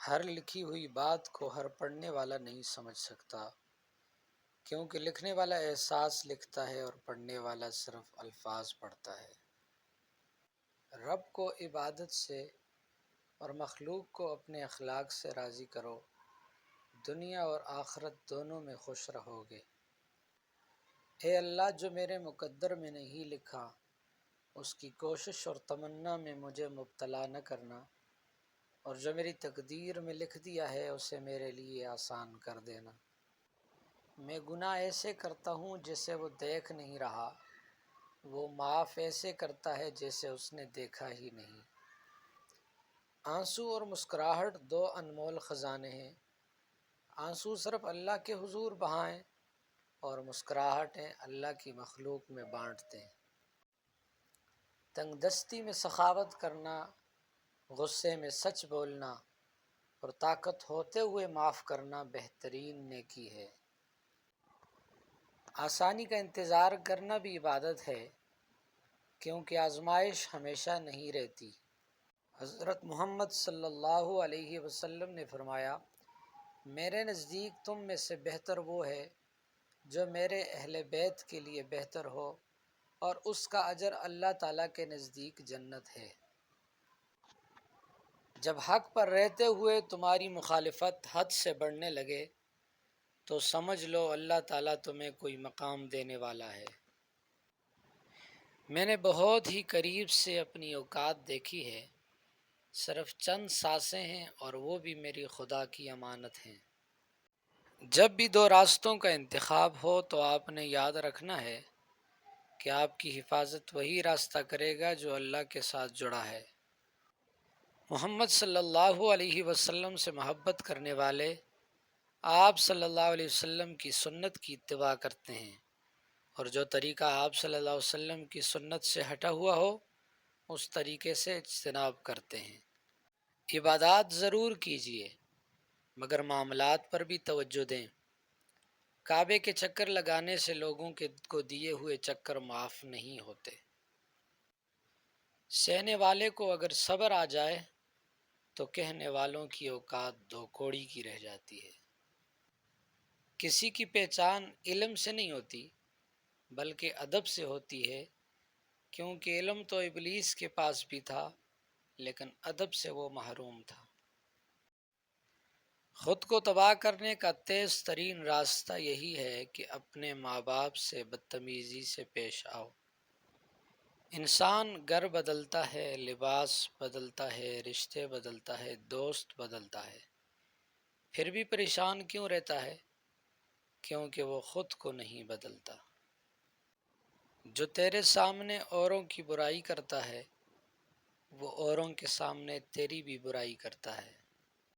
ہر لکھی ہوئی بات کو ہر پڑھنے والا نہیں سمجھ سکتا، کیونکہ لکھنے والا احساس لکھتا ہے اور پڑھنے والا صرف الفاظ پڑھتا ہے۔ رب کو عبادت سے اور مخلوق کو اپنے اخلاق سے راضی کرو، دنیا اور آخرت دونوں میں خوش رہو گے۔ اے اللہ، جو میرے مقدر میں نہیں لکھا اس کی کوشش اور تمنا میں مجھے مبتلا نہ کرنا، اور جو میری تقدیر میں لکھ دیا ہے اسے میرے لیے آسان کر دینا۔ میں گناہ ایسے کرتا ہوں جیسے وہ دیکھ نہیں رہا، وہ معاف ایسے کرتا ہے جیسے اس نے دیکھا ہی نہیں۔ آنسو اور مسکراہٹ دو انمول خزانے ہیں۔ آنسو صرف اللہ کے حضور بہائیں اور مسکراہٹیں اللہ کی مخلوق میں بانٹتے ہیں۔ تنگ دستی میں سخاوت کرنا، غصے میں سچ بولنا اور طاقت ہوتے ہوئے معاف کرنا بہترین نیکی ہے۔ آسانی کا انتظار کرنا بھی عبادت ہے، کیونکہ آزمائش ہمیشہ نہیں رہتی۔ حضرت محمد صلی اللہ علیہ وسلم نے فرمایا، میرے نزدیک تم میں سے بہتر وہ ہے جو میرے اہل بیت کے لیے بہتر ہو، اور اس کا اجر اللہ تعالیٰ کے نزدیک جنت ہے۔ جب حق پر رہتے ہوئے تمہاری مخالفت حد سے بڑھنے لگے تو سمجھ لو اللہ تعالیٰ تمہیں کوئی مقام دینے والا ہے۔ میں نے بہت ہی قریب سے اپنی اوقات دیکھی ہے، صرف چند سانسیں ہیں اور وہ بھی میری خدا کی امانت ہیں۔ جب بھی دو راستوں کا انتخاب ہو تو آپ نے یاد رکھنا ہے کہ آپ کی حفاظت وہی راستہ کرے گا جو اللہ کے ساتھ جڑا ہے۔ محمد صلی اللہ علیہ وسلم سے محبت کرنے والے آپ صلی اللہ علیہ وسلم کی سنت کی اتباع کرتے ہیں، اور جو طریقہ آپ صلی اللہ علیہ وسلم کی سنت سے ہٹا ہوا ہو اس طریقے سے اجتناب کرتے ہیں۔ عبادات ضرور کیجیے، مگر معاملات پر بھی توجہ دیں۔ کعبے کے چکر لگانے سے لوگوں کو دیے ہوئے چکر معاف نہیں ہوتے۔ سہنے والے کو اگر صبر آ جائے تو کہنے والوں کی اوقات دو کوڑی کی رہ جاتی ہے۔ کسی کی پہچان علم سے نہیں ہوتی بلکہ ادب سے ہوتی ہے، کیونکہ علم تو ابلیس کے پاس بھی تھا لیکن ادب سے وہ محروم تھا۔ خود کو تباہ کرنے کا تیز ترین راستہ یہی ہے کہ اپنے ماں باپ سے بدتمیزی سے پیش آؤ۔ انسان گھر بدلتا ہے، لباس بدلتا ہے، رشتے بدلتا ہے، دوست بدلتا ہے، پھر بھی پریشان کیوں رہتا ہے؟ کیونکہ وہ خود کو نہیں بدلتا۔ جو تیرے سامنے اوروں کی برائی کرتا ہے وہ اوروں کے سامنے تیری بھی برائی کرتا ہے۔